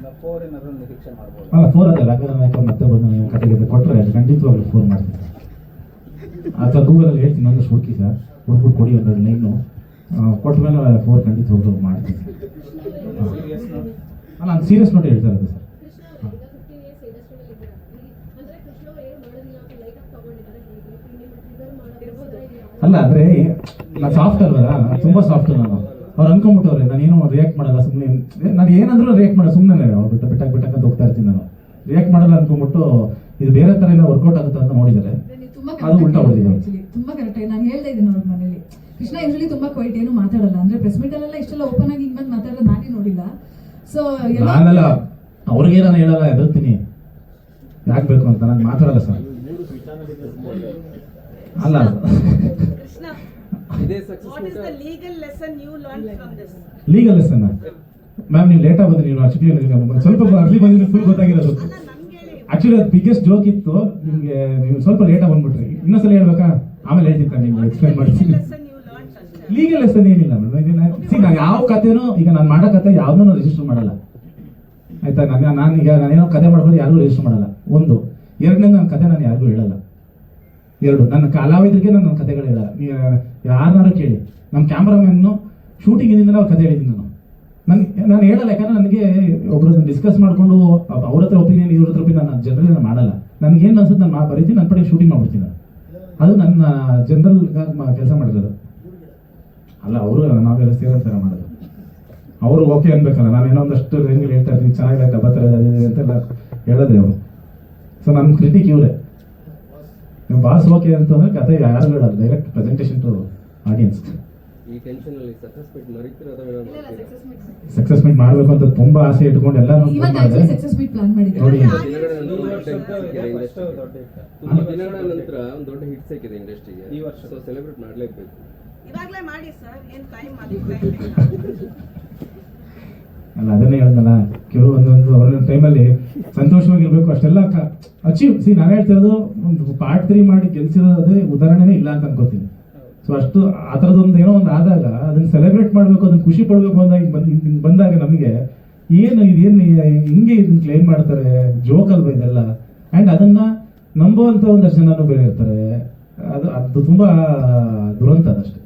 ಅಲ್ಲ 4 ಅದಲ್ಲ, ನಾಯಕ ಮತ್ತೆ ಬಂದು ನೀವು ಕತೆಗೆ ಕೊಟ್ಟರೆ ಖಂಡಿತವಾಗ್ಲೂ 4 ಮಾಡ್ತೀನಿ ಸರ್. ಅಥವಾ ಗೂಗಲಲ್ಲಿ ಹೇಳ್ತೀನಿ, ಒಂದಷ್ಟು ಹುಡುಕಿ ಸರ್, ಹುಡುಕ್ಬಿಟ್ಟು ಕೊಡಿ 1 ಲೈನು ಕೊಟ್ಟ ಮೇಲೆ 4 ಖಂಡಿತವಾಗ್ಲೂ ಮಾಡ್ತೀನಿ ಸರ್. ಅಲ್ಲ ಅದು ಸೀರಿಯಸ್ ನೋಡಿ ಹೇಳ್ತಾ ಇರೋದು ಸರ್. ಅಲ್ಲ ಅಂದರೆ ನಾನು ಸಾಫ್ಟ್ ಅಲ್ವಲ್ಲ, ತುಂಬ ಸಾಫ್ಟ್ ನಾನು. ಅವ್ರು ಅನ್ಕೊಂಬಿಟ್ಟವ್ರೆ ನಾನೇನು ರಿಯಾಕ್ಟ್ ಮಾಡಲ್ಲ, ಸುಮ್ಮನೆ ನಾನು ಏನಾದರೂ ರಿಯಾಕ್ಟ್ ಮಾಡೋ ಸುಮ್ಮನೆ ಅವ್ರು ಬಿಟ್ಟಂತ ಹೋಗ್ತಾ ಇರ್ತೀನಿ. ನಾನು ರಿಯಾಕ್ಟ್ ಮಾಡಲ್ಲ ಅನ್ಕೊಂಬಿಟ್ಟು ಇದು ಬೇರೆ ಥರ ಏನೋ ವರ್ಕೌಟ್ ಆಗುತ್ತೆ ಅಂತ ನೋಡಿದ್ದಾರೆ, ಅದು ಉಲ್ಟಾ ಹೊಡೆದಿದ್ದಾರೆ. ತುಂಬಾ ಕರೆಕ್ಟ್ ಆಗಿ ನಾನು ಹೇಳ್ತಾ ಇದ್ದೀನಿ ಅವ್ರ ಮನೇಲಿ. ಕೃಷ್ಣ ಯೂಶಲಿ ತುಂಬಾ ಕ್ವೈಟ್, ಏನು ಮಾತಾಡಲ್ಲ. ಅಂದ್ರೆ ಪ್ರೆಸ್ ಮೀಟ್ ಅಲ್ಲೆಲ್ಲ ಇಷ್ಟೆಲ್ಲ ಓಪನ್ ಆಗಿ ಹಿಂಗ್ ಬಂದು ಮಾತಾಡೋದು ನಾನೇ ನೋಡಿಲ್ಲ. ಸೊ ನಾನಲ್ಲ ಅವ್ರಿಗೆ ನಾನು ಹೇಳಲ್ಲ, ಎದುರ್ತೀನಿ ಯಾಕೆ ಬೇಕು ಅಂತ. ನಾನು ಮಾತಾಡಲ್ಲ ಸರ್. ಅಲ್ಲ ಲೀಗಲ್ ಲೆಸನ್ ಮ್ಯಾಮ್, ನೀವು ಲೇಟಾಗಿ ಬಂದ್ರಿ. ನೀವು ಆಕ್ಚುಲಿ ಸ್ವಲ್ಪ ಅರ್ಲಿ ಬಂದಿದ್ರೆ ಫುಲ್ ಗೊತ್ತಾಗಿರೋದು. ಆಕ್ಚುಲಿ ಅದು ಬಿಗ್ಗೆಸ್ಟ್ ಜೋಕ್ ಇತ್ತು ನಿಮಗೆ. ನೀವು ಸ್ವಲ್ಪ ಲೇಟಾಗಿ ಬಂದ್ಬಿಟ್ರಿ. ಇನ್ನೊಂದ್ಸಲ ಹೇಳ್ಬೇಕಾ? ಆಮೇಲೆ ಹೇಳ್ತಿದ್ದ ನಿಮ್ಗೆ ಎಕ್ಸ್ಪ್ಲೈನ್ ಮಾಡ್ತೀನಿ. ಲೀಗಲ್ ಲೆಸನ್ ಏನಿಲ್ಲ ಮೇಡಮ್. ನಾನು ಯಾವ ಕಥೆನೂ ಈಗ ನಾನು ಮಾಡೋ ಕತೆ ಯಾವುದೂ ರಿಜಿಸ್ಟರ್ ಮಾಡಲ್ಲ, ಆಯ್ತಾ. ನಾನೀಗ ನಾನೇನೋ ಕತೆ ಮಾಡ್ಕೊಂಡು ಯಾರಿಗೂ ರಿಜಿಸ್ಟರ್ ಮಾಡಲ್ಲ. 1 2 ನನ್ನ ಕತೆ ನಾನು ಯಾರಿಗೂ ಹೇಳಲ್ಲ. 2 ನನ್ನ ಕಲಾವಿದರಿಗೆ ನಾನು ನನ್ನ ಕತೆಗಳು ಹೇಳಲ್ಲ. ಯಾರನ್ನಾರು ಕೇಳಿ, ನಮ್ಮ ಕ್ಯಾಮ್ರಾಮನ್ನು ಶೂಟಿಂಗ್ ಇಂದ ನಾವು ಕತೆ ಹೇಳಿದ್ದೀನಿ ನಾನು ಹೇಳಲ್ಲ. ಯಾಕಂದ್ರೆ ನನಗೆ ಒಬ್ರದ್ದು ಡಿಸ್ಕಸ್ ಮಾಡ್ಕೊಂಡು ಅವ್ರ ಹತ್ರ ಒಪಿನಿಯನ್ ಇವ್ರ ಹತ್ರ ಒಪಿನಿಯನ್ ನಾನು ಜನರಲ್ ನಾನು ಮಾಡಲ್ಲ. ನನಗೇನು ಅನ್ಸುತ್ತೆ ನಾನು ಬರೀತೀನಿ, ನನ್ನ ಪಡೆ ಶೂಟಿಂಗ್ ಮಾಡ್ಬಿಡ್ತೀನಿ. ಅದು ನನ್ನ ಜನರಲ್ ಕೆಲಸ ಮಾಡಿರೋದು ಅಲ್ಲ. ಅವರು ನಾವೆಲ್ಲ ಸೇರೋ ಮಾಡೋದು. ಅವರು ಓಕೆ ಅನ್ಬೇಕಲ್ಲ. ನಾನು ಏನೋ ಒಂದಷ್ಟು ರೇಂಜಲ್ಲಿ ಹೇಳ್ತಾ ಇರ್ತೀನಿ, ಚೆನ್ನಾಗಿದೆ ಡಬ್ಬ ಥರ ಅಂತೆಲ್ಲ ಹೇಳೋದೇ ಅವರು. ಸೊ ನನ್ನ ಕ್ರಿಟಿಕ್ ಇವರೇ. ನೀವು ಬಾಸ್ ಓಕೆ ಅಂತಂದ್ರೆ ಕತೆ ಯಾರು ಹೇಳಲ್ಲ, direct presentation to audience. Success meet ಮಾಡಬೇಕು ಅಂತ ತುಂಬಾ ಆಸೆ ಇಟ್ಕೊಂಡು ಎಲ್ಲ ನೋಡಿ. ದೊಡ್ಡ ಹಿಟ್ ಸಿಕ್ಕಿದೆ ಇಂಡಸ್ಟ್ರಿಗೆ ಈ ವರ್ಷ, ಸೊ ಸೆಲೆಬ್ರೇಟ್ ಮಾಡಲೇಬೇಕು. ಇವಾಗಲೇ ಮಾಡಿ ಸರ್, ಏನು ಟೈಮ್ ಮಾಡಿ. ಅಲ್ಲ ಅದನ್ನೇ ಹೇಳಿದ್ನಲ್ಲ, ಒಂದೊಂದು ಟೈಮಲ್ಲಿ ಸಂತೋಷವಾಗಿರ್ಬೇಕು, ಅಷ್ಟೆಲ್ಲ ಅಚೀವ್. ನಾನು ಹೇಳ್ತಿರೋದು ಒಂದು ಪಾರ್ಟ್ 3 ಮಾಡಿ ಗೆಲ್ಸಿರೋದೇ ಉದಾಹರಣೆನೇ ಇಲ್ಲ ಅಂತ ಅನ್ಕೋತೀನಿ. ಸೊ ಅಷ್ಟು ಆ ಥರದೊಂದು ಏನೋ ಒಂದು ಆದಾಗ ಅದನ್ನ ಸೆಲೆಬ್ರೇಟ್ ಮಾಡಬೇಕು, ಅದನ್ನ ಖುಷಿ ಪಡಬೇಕು ಬಂದಾಗ ನಮಗೆ ಇದೇನು ಹಿಂಗೆ ಇದನ್ನ ಕ್ಲೈಮ್ ಮಾಡ್ತಾರೆ, ಜೋಕ್ ಅಲ್ವಾ ಇದೆಲ್ಲ. ಆ್ಯಂಡ್ ಅದನ್ನ ನಂಬುವಂಥ ಒಂದಷ್ಟು ಜನನೂ ಬೇರೆ ಇರ್ತಾರೆ. ಅದು ತುಂಬಾ ದುರಂತ ಅದಷ್ಟೇ.